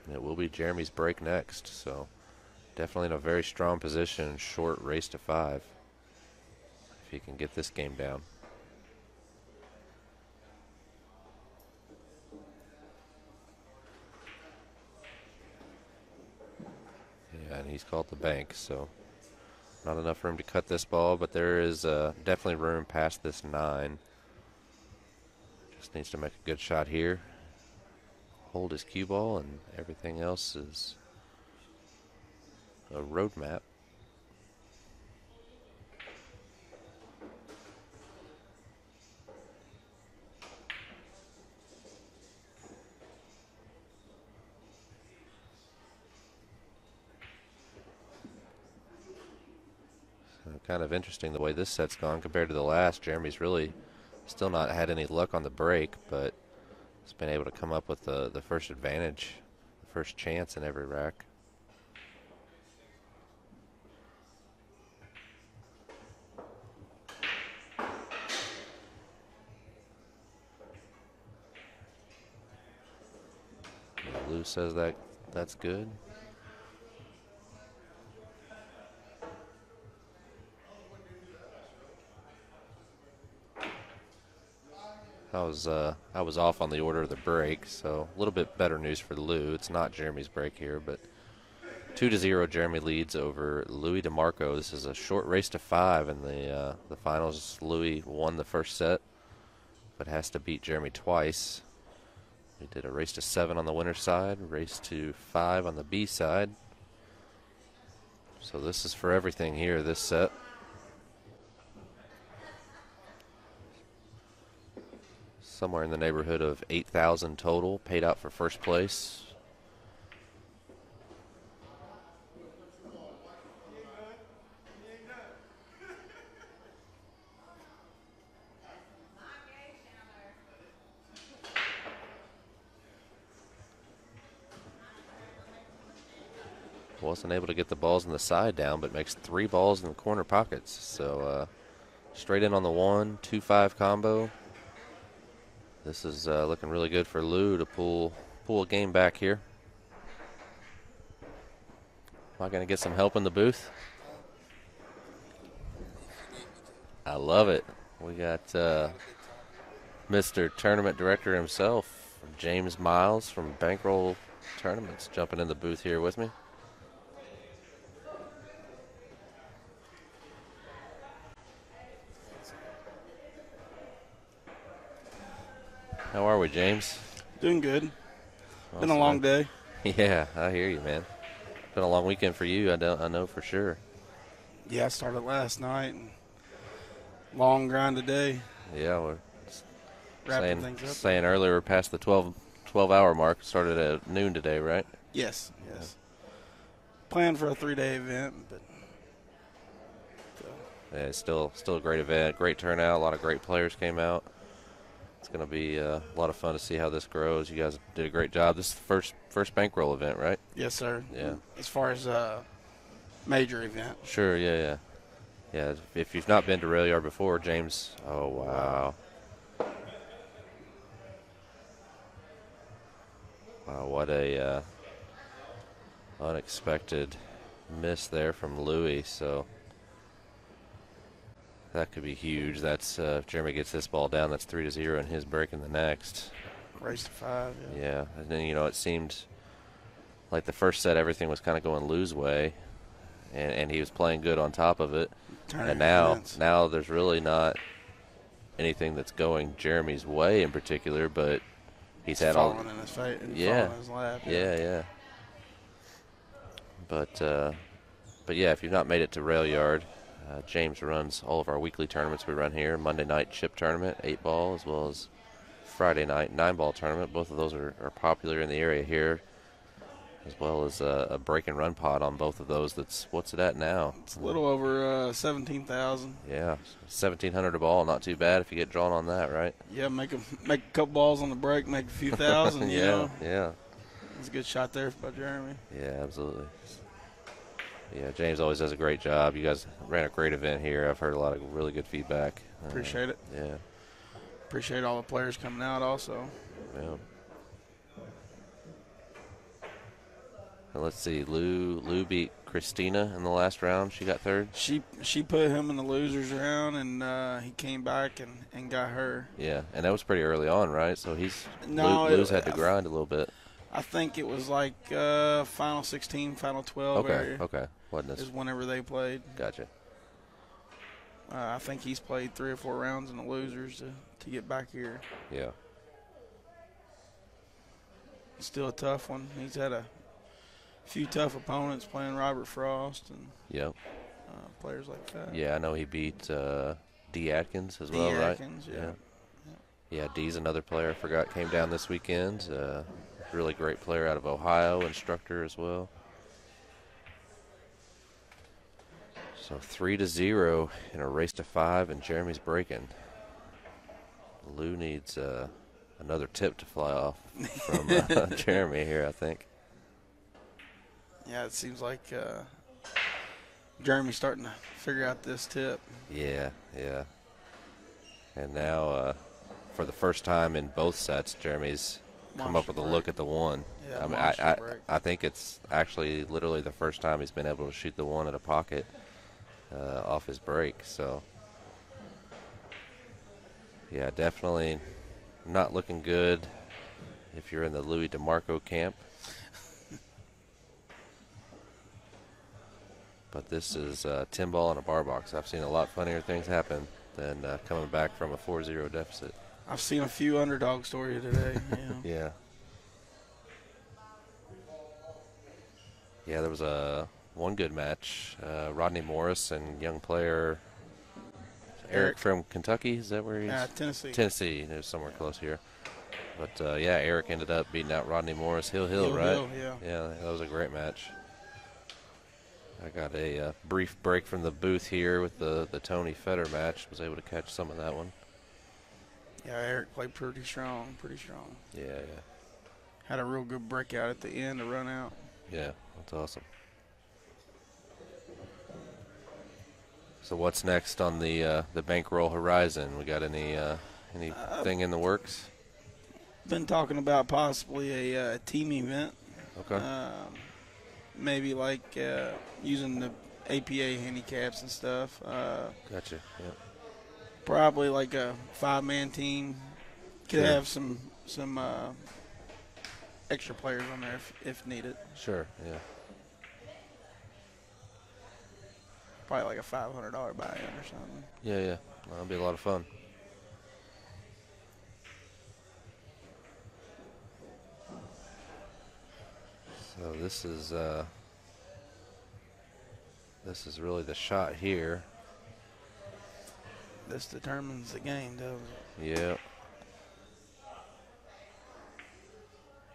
And it will be Jeremy's break next, so definitely in a very strong position, short race to 5, if he can get this game down. Yeah, and he's called the bank, so not enough room to cut this ball, but there is definitely room past this 9. Just needs to make a good shot here. Hold his cue ball, and everything else is a road map. kind of interesting the way this set's gone compared to the last. Jeremy's really still not had any luck on the break, but he's been able to come up with the first advantage, the first chance in every rack. Lou says that's good. I was off on the order of the break, so a little bit better news for Lou. It's not Jeremy's break here, but 2-0 Jeremy leads over Louis DeMarco. This is a short race to 5 in the finals. Louis won the first set, but has to beat Jeremy twice. We did a race to 7 on the winner's side, race to 5 on the B side. So this is for everything here, this set. Somewhere in the neighborhood of 8,000 total paid out for first place. Wasn't able to get the balls in the side down, but makes 3 balls in the corner pockets. So straight in on the 1-2-5 combo. This is looking really good for Lou to pull a game back here. Am I going to get some help in the booth? I love it. We got Mr. Tournament Director himself, James Miles from Bankroll Tournaments, jumping in the booth here with me. How are we, James? Doing good. Awesome. Been a long day. Yeah, I hear you, man. Been a long weekend for you, I know for sure. Yeah, I started last night. And long grind today. Yeah, we're wrapping things up. saying earlier we're past the 12-hour mark. Started at noon today, right? Yes. Planned for a 3-day event, but yeah, it's still a great event. Great turnout. A lot of great players came out. It's going to be a lot of fun to see how this grows. You guys did a great job. This is the first bankroll event, right? yes, sir. Yeah. As far as a major event. Sure, yeah. If you've not been to Rail Yard before, James, oh, wow. Wow, what a unexpected miss there from Louis. So that could be huge. That's if Jeremy gets this ball down, that's 3-0 and his break in the next. Race to 5, Yeah, and then, it seemed like the first set everything was kind of going Lou's way, and he was playing good on top of it. And now there's really not anything that's going Jeremy's way in particular, but he's had all falling in his face, falling in his lap. Yeah. But yeah, if you've not made it to Rail Yard, James runs all of our weekly tournaments we run here. Monday night chip tournament, 8-ball, as well as Friday night 9-ball tournament. Both of those are popular in the area here, as well as a break and run pot on both of those. What's it at now? It's a little over 17,000. Yeah, 1,700 a ball, not too bad if you get drawn on that, right? Yeah, make a couple balls on the break, make a few thousand. Yeah. It's a good shot there by Jeremy. Yeah, absolutely. Yeah, James always does a great job. You guys ran a great event here. I've heard a lot of really good feedback. Appreciate it. Yeah. Appreciate all the players coming out also. Yeah. And let's see, Lou beat Christina in the last round. She got third. She put him in the losers round, and he came back and got her. Yeah, and that was pretty early on, right? So Lou's had to grind a little bit. I think it was like final 16, final 12 area. Okay. Wasn't this? Is whenever they played. Gotcha. I think he's played 3 or 4 rounds in the losers to get back here. Yeah. Still a tough one. He's had a few tough opponents playing Robert Frost and players like that. Yeah, I know he beat D. Atkins as well, right? Atkins, yeah. Yeah, D's another player I forgot came down this weekend. Really great player out of Ohio, instructor as well. So 3-0 in a race to 5, and Jeremy's breaking. Lou needs another tip to fly off from Jeremy here, I think. Yeah, it seems like Jeremy's starting to figure out this tip. Yeah. And now, for the first time in both sets, Jeremy's come up with a look at the one. Yeah, I mean, I think it's actually literally the first time he's been able to shoot the one at a pocket off his break. So, yeah, definitely not looking good if you're in the Louis DeMarco camp. But this is 10 ball in a bar box. I've seen a lot funnier things happen than coming back from a 4-0 deficit. I've seen a few underdog stories today. Yeah. Yeah, there was one good match. Rodney Morris and young player Eric from Kentucky. Is that where he's? Tennessee. Tennessee. There's somewhere close here. But, yeah, Eric ended up beating out Rodney Morris. Hill, right? Hill, yeah. Yeah, that was a great match. I got a brief break from the booth here with the Tony Feder match. Was able to catch some of that one. Yeah, Eric played pretty strong. Yeah. Had a real good breakout at the end to run out. Yeah, that's awesome. So what's next on the bankroll horizon? We got anything in the works? Been talking about possibly a team event. Okay. Maybe like using the APA handicaps and stuff. Gotcha. Yeah. Probably like a 5-man team. Could have some extra players on there if needed. Sure. Yeah. Probably like a $500 buy-in or something. Yeah. That'll be a lot of fun. So this is really the shot here. This determines the game, doesn't it? Yeah.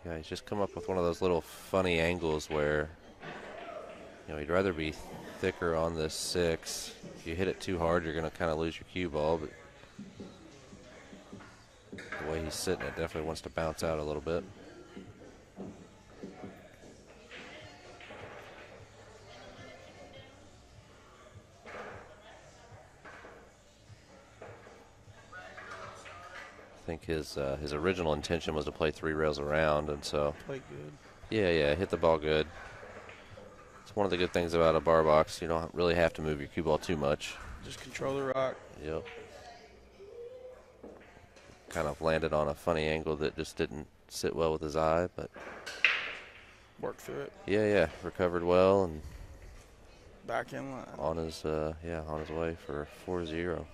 Yeah, he's just come up with one of those little funny angles where, he'd rather be thicker on this 6. If you hit it too hard, you're going to kind of lose your cue ball, but the way he's sitting, it definitely wants to bounce out a little bit. I think his original intention was to play 3 rails around, and so played good. Yeah, hit the ball good. It's one of the good things about a bar box. You don't really have to move your cue ball too much. Just control the rock. Yep. Kind of landed on a funny angle that just didn't sit well with his eye, but worked through it. Yeah, recovered well and back in line. On his way for 4-0.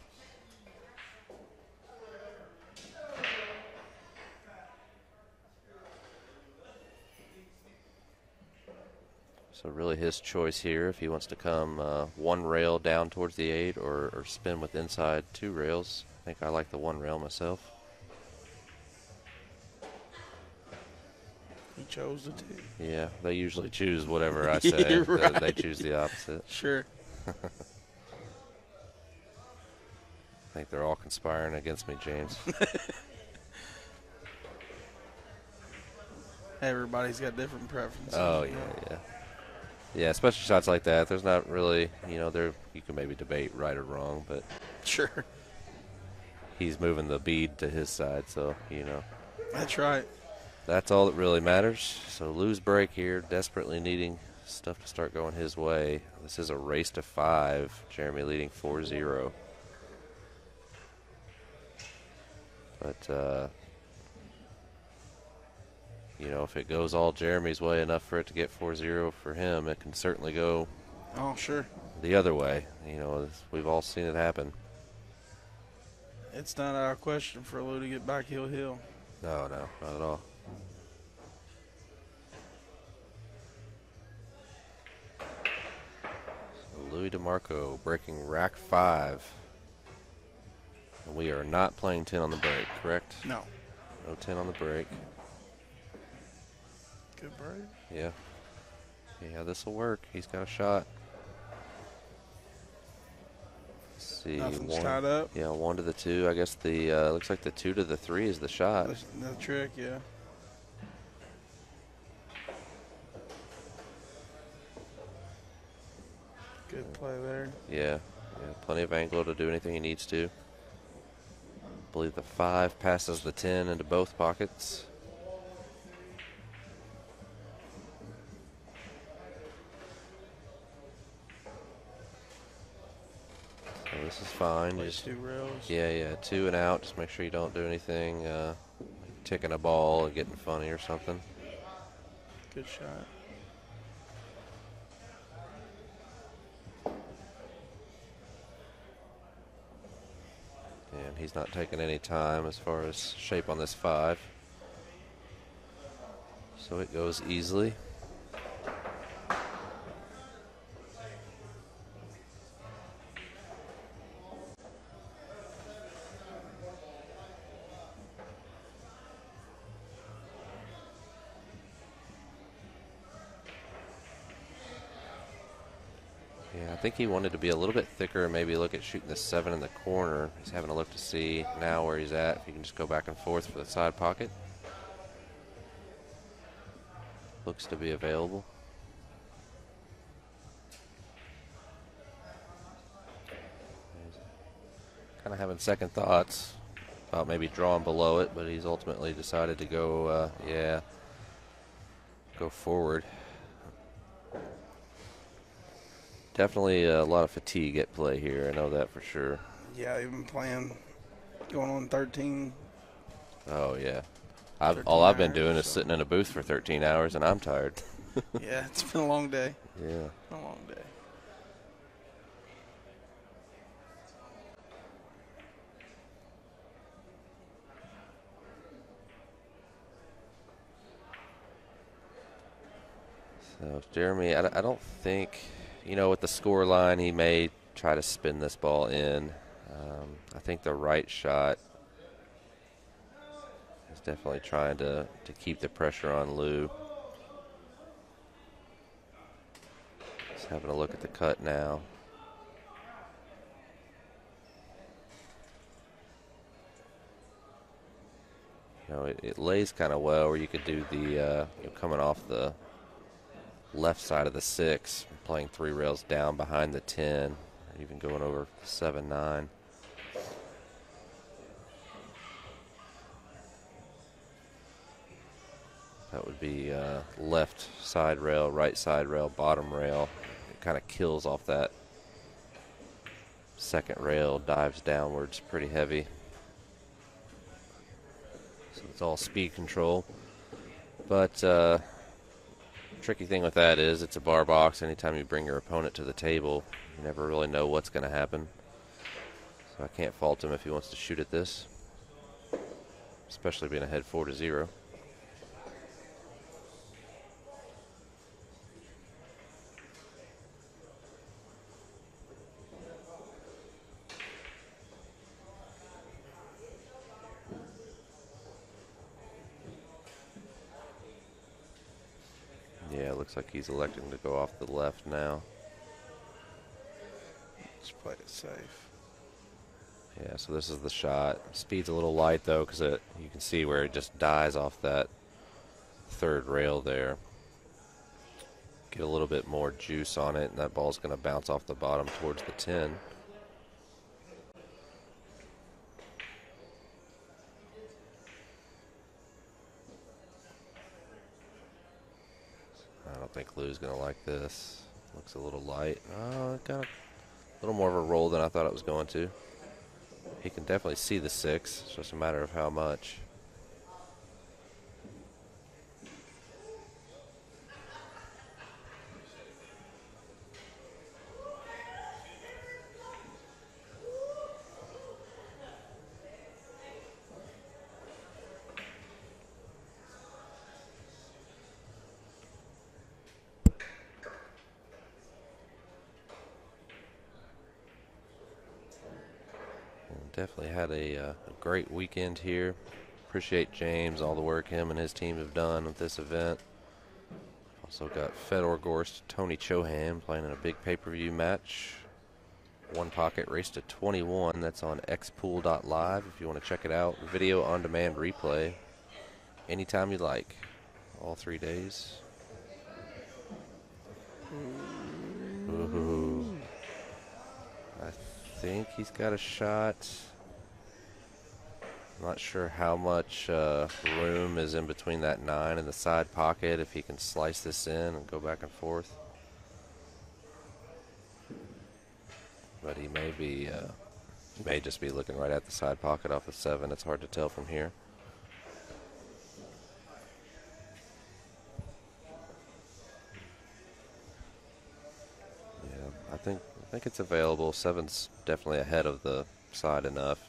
So really his choice here if he wants to come 1 rail down towards the 8 or spin with inside 2 rails. I think I like the 1 rail myself. He chose the 2. Yeah, they usually choose whatever I say. Right. They choose the opposite. Sure. I think they're all conspiring against me, James. Everybody's got different preferences. Oh, yeah. Yeah, especially shots like that. There's not really, there you can maybe debate right or wrong, but sure. He's moving the bead to his side, so, That's right. That's all that really matters. So lose break here, desperately needing stuff to start going his way. This is a race to 5. Jeremy leading 4-0. But, if it goes all Jeremy's way enough for it to get 4-0 for him, it can certainly go the other way. We've all seen it happen. It's not our question for Lou to get back hill. No, not at all. So Louis DeMarco breaking rack 5. And we are not playing 10 on the break, correct? No. No 10 on the break. Good break. Yeah, this will work. He's got a shot. see. Nothing's tied up. Yeah, 1 to the 2. I guess the looks like the 2 to the 3 is the shot. The trick, yeah. Good play there. Yeah, plenty of angle to do anything he needs to. I believe the 5 passes the 10 into both pockets. So this is fine. Just 2 rails. Yeah, 2 and out. Just make sure you don't do anything like ticking a ball and getting funny or something. Good shot. And he's not taking any time as far as shape on this 5. So it goes easily. Yeah, I think he wanted to be a little bit thicker and maybe look at shooting the 7 in the corner. He's having a look to see now where he's at. If he can just go back and forth for the side pocket. Looks to be available. Kind of having second thoughts about maybe drawing below it, but he's ultimately decided to go, go forward. Definitely a lot of fatigue at play here. I know that for sure. Yeah, even playing, going on 13. Oh, yeah. All I've been doing is sitting in a booth for 13 hours, and I'm tired. Yeah, it's been a long day. Yeah. A long day. So, Jeremy, I don't think, with the score line, he may try to spin this ball in. I think the right shot is definitely trying to keep the pressure on Lou. Just having a look at the cut now. It lays kind of well where you could do the, coming off the left side of the 6, playing 3 rails down behind the 10, even going over 7-9. That would be left side rail, right side rail, bottom rail. It kind of kills off that second rail, dives downwards pretty heavy. So it's all speed control. But tricky thing with that is it's a bar box. Anytime you bring your opponent to the table, you never really know what's going to happen. So I can't fault him if he wants to shoot at this, especially being ahead 4-0. Yeah, it looks like he's electing to go off the left now. Just play it safe. Yeah, so this is the shot. Speed's a little light, though, because you can see where it just dies off that third rail there. Get a little bit more juice on it, and that ball's going to bounce off the bottom towards the 10. I don't think Lou's going to like this. Looks a little light. Oh, it got a little more of a roll than I thought it was going to. He can definitely see the 6. It's just a matter of how much. Definitely had a great weekend here. Appreciate James, all the work him and his team have done with this event. Also got Fedor Gorst, Tony Chohan playing in a big pay-per-view match. One pocket race to 21. That's on xpool.live if you want to check it out. Video on demand replay anytime you like. All 3 days. Ooh. I think he's got a shot. I'm not sure how much room is in between that 9 and the side pocket, if he can slice this in and go back and forth. But he may just be looking right at the side pocket off the 7. It's hard to tell from here. Yeah, I think it's available. 7's definitely ahead of the side enough.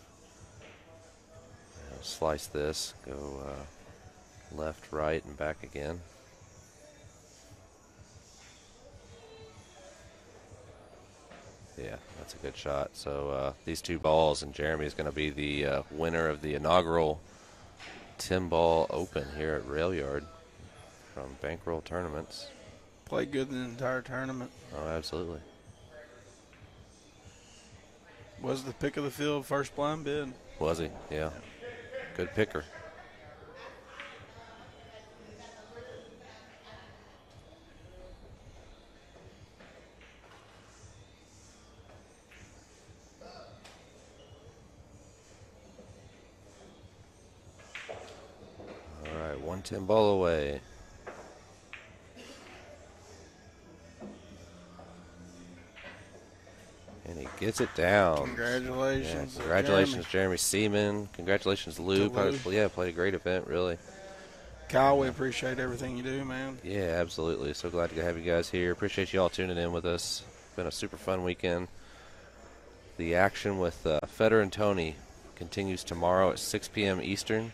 Slice this, go left, right, and back again. Yeah, that's a good shot. So these 2 balls, and Jeremy is going to be the winner of the inaugural 10-ball open here at Rail Yard from Bankroll Tournaments. Played good in the entire tournament. Oh, absolutely. Was the pick of the field, first blind bid. Was he? Yeah. Good picker. All right, 110 ball away. And he gets it down. Congratulations. Yeah, congratulations, Jeremy Seaman. Congratulations, Lou. Yeah, played a great event, really. Kyle, we appreciate everything you do, man. Yeah, absolutely. So glad to have you guys here. Appreciate you all tuning in with us. It's been a super fun weekend. The action with Federer and Tony continues tomorrow at 6 p.m. Eastern.